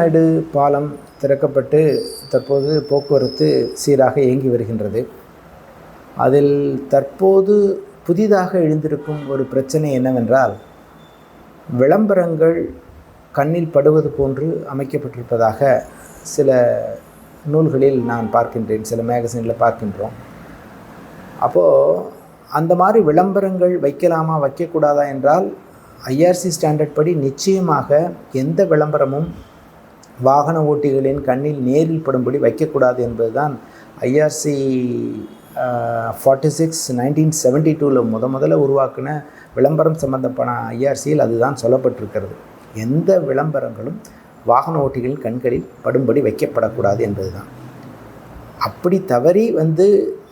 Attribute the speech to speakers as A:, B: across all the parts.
A: நாயுடு பாலம் திறக்கப்பட்டு தற்போது போக்குவரத்து சீராக இயங்கி வருகின்றது. அதில் தற்போது புதிதாக எழுந்திருக்கும் ஒரு பிரச்சனை என்னவென்றால், விளம்பரங்கள் கண்ணில் படுவது போன்று அமைக்கப்பட்டிருப்பதாக சில நூல்களில் நான் பார்க்கின்றேன், சில மேகசினில் பார்க்கின்றோம். அப்போது அந்த மாதிரி விளம்பரங்கள் வைக்கலாமா வைக்கக்கூடாதா என்றால், ஐஆர்சி ஸ்டாண்டர்ட் படி நிச்சயமாக எந்த விளம்பரமும் வாகன ஓட்டிகளின் கண்ணில் நேரில் படும்படி வைக்கக்கூடாது என்பது தான் ஐஆர்சி 46 1972 முதல்ல உருவாக்கின விளம்பரம் சம்பந்தப்பட்ட ஐஆர்சியில் அதுதான் சொல்லப்பட்டிருக்கிறது. எந்த விளம்பரங்களும் வாகன ஓட்டிகளின் கண்களில் படும்படி வைக்கப்படக்கூடாது என்பது தான். அப்படி தவறி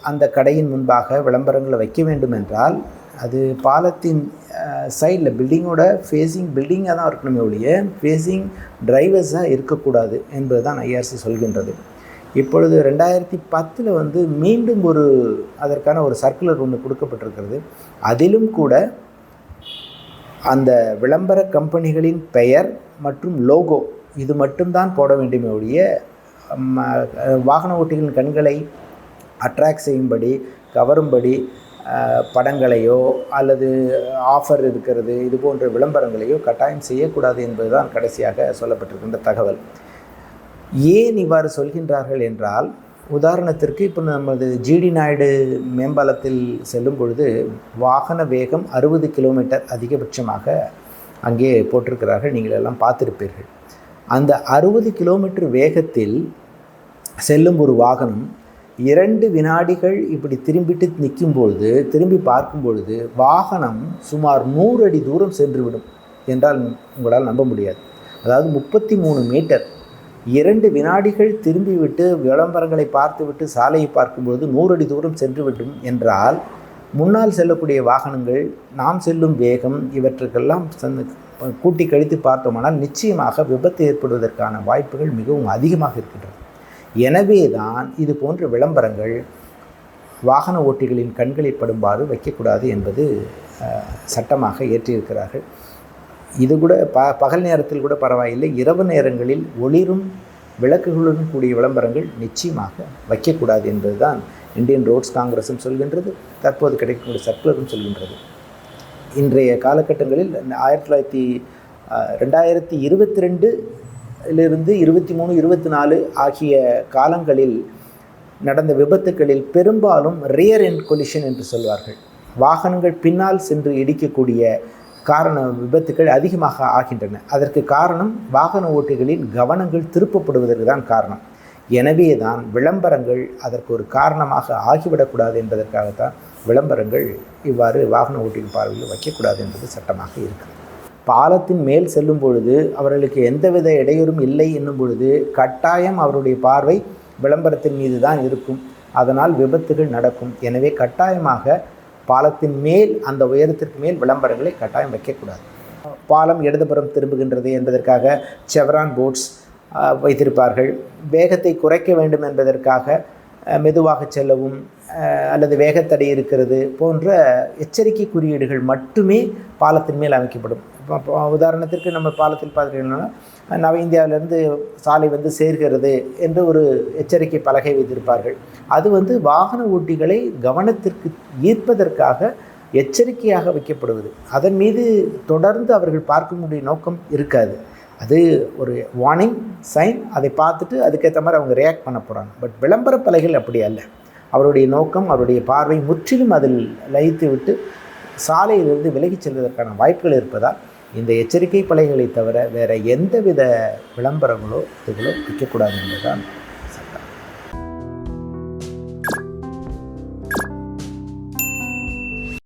A: அந்த கடையின் முன்பாக விளம்பரங்களை வைக்க வேண்டும் என்றால், அது பாலத்தின் சைடில் பில்டிங்கோட ஃபேஸிங் பில்டிங்காக தான் இருக்கணுமே ஒழிய ஃபேஸிங் டிரைவர்ஸாக இருக்கக்கூடாது என்பது தான் ஐஆர்சி சொல்கின்றது. இப்பொழுது 2010 மீண்டும் அதற்கான ஒரு சர்க்குலர் ஒன்று கொடுக்கப்பட்டிருக்கிறது. அதிலும் கூட அந்த விளம்பர கம்பெனிகளின் பெயர் மற்றும் லோகோ இது மட்டும்தான் போட வேண்டுமே ஒழிய வாகன ஓட்டிகளின் கண்களை அட்ராக்ட் செய்யும்படி கவரும்படி படங்களையோ அல்லது ஆஃபர் இருக்கிறது இது போன்ற விளம்பரங்களையோ கட்டாயம் செய்யக்கூடாது என்பதுதான் கடைசியாக சொல்லப்பட்டிருக்கின்ற தகவல். ஏன் இவ்வாறு சொல்கின்றார்கள் என்றால், உதாரணத்திற்கு இப்போ நமது ஜிடி நாயுடு மேம்பாலத்தில் செல்லும் பொழுது வாகன வேகம் 60 கிலோமீட்டர் அதிகபட்சமாக அங்கே போட்டிருக்கிறார்கள். நீங்கள் எல்லாம் பார்த்துருப்பீர்கள். அந்த 60 கிலோமீட்டர் வேகத்தில் செல்லும் ஒரு வாகனம் 2 வினாடிகள் இப்படி திரும்பி பார்க்கும் பொழுது வாகனம் சுமார் 100 அடி தூரம் சென்றுவிடும் என்றால் உங்களால் நம்ப முடியாது. அதாவது 33 மீட்டர் 2 வினாடிகள் திரும்பிவிட்டு விளம்பரங்களை பார்த்துவிட்டு சாலையை பார்க்கும்பொழுது 100 அடி தூரம் சென்றுவிடும் என்றால், முன்னால் செல்லக்கூடிய வாகனங்கள் நாம் செல்லும் வேகம் இவற்றுக்கெல்லாம் கூட்டி கழித்து பார்த்தோமானால் நிச்சயமாக விபத்து ஏற்படுவதற்கான வாய்ப்புகள் மிகவும் அதிகமாக இருக்கின்றன. எனவே தான் இது போன்ற விளம்பரங்கள் வாகன ஓட்டிகளின் கண்களில் படும்பாறு வைக்கக்கூடாது என்பது சட்டமாக ஏற்றியிருக்கிறார்கள். இது கூட பகல் நேரத்தில் கூட பரவாயில்லை, இரவு நேரங்களில் ஒளிரும் விளக்குகளுடன் கூடிய விளம்பரங்கள் நிச்சயமாக வைக்கக்கூடாது என்பது தான் இந்தியன் ரோட்ஸ் காங்கிரஸும் சொல்கின்றது, தற்போது கிடைக்கக்கூடிய சர்க்குலரும் சொல்கின்றது. இன்றைய காலகட்டங்களில் 2022 23, 24 ஆகிய காலங்களில் நடந்த விபத்துக்களில் பெரும்பாலும் ரியர் எண்ட் கொலிஷன் என்று சொல்வார்கள். வாகனங்கள் பின்னால் சென்று இடிக்கக்கூடிய விபத்துக்கள் அதிகமாக ஆகின்றன. அதற்கு காரணம் வாகன ஓட்டிகளின் கவனங்கள் திருப்பப்படுவதற்கு தான் காரணம். எனவே தான் விளம்பரங்கள் அதற்கு ஒரு காரணமாக ஆகிவிடக்கூடாது என்பதற்காகத்தான் விளம்பரங்கள் இவ்வாறு வாகன ஓட்டிகள் பார்வையில் வைக்கக்கூடாது என்பது சட்டமாக இருக்கிறது. பாலத்தின் மேல் செல்லும் பொழுது அவர்களுக்கு எந்தவித இடையூறும் இல்லை என்னும் பொழுது கட்டாயம் அவருடைய பார்வை விளம்பரத்தின் மீது தான் இருக்கும். அதனால் விபத்துகள் நடக்கும். எனவே கட்டாயமாக பாலத்தின் மேல் அந்த உயரத்திற்கு மேல் விளம்பரங்களை கட்டாயம் வைக்கக்கூடாது. பாலம் இடதுபுறம் திரும்புகின்றது என்பதற்காக செவரான் போர்ட்ஸ் வைத்திருப்பார்கள். வேகத்தை குறைக்க வேண்டும் என்பதற்காக மெதுவாக செல்லவும் அல்லது வேகத்தடை இருக்கிறது போன்ற எச்சரிக்கை குறியீடுகள் மட்டுமே பாலத்தின் மேல் அமைக்கப்படும். உதாரணத்திற்கு நம்ம பாலத்தில் பார்த்துக்கிட்டோம்னா, நவ இந்தியாவிலிருந்து சாலை சேர்கிறது என்று ஒரு எச்சரிக்கை பலகை வைத்திருப்பார்கள். அது வாகன ஓட்டிகளை கவனத்திற்கு ஈர்ப்பதற்காக எச்சரிக்கையாக வைக்கப்படுவது. அதன் மீது தொடர்ந்து அவர்கள் பார்க்கக்கூடிய நோக்கம் இருக்காது. அது ஒரு வார்னிங் சைன், அதை பார்த்துட்டு அதுக்கேற்ற மாதிரி அவங்க ரியாக்ட் பண்ண போகிறாங்க. பட் விளம்பர பலகைகள் அப்படி அல்ல. அவருடைய நோக்கம், அவருடைய பார்வை முற்றிலும் அதில் லயித்து விட்டு சாலையிலிருந்து விலகிச் செல்வதற்கான வாய்ப்புகள் இருப்பதால் இந்த எச்சரிக்கை பலகைகளை தவிர வேறு எந்தவித விளம்பரங்களோ இதுகளோ வைக்கக்கூடாது என்பதுதான்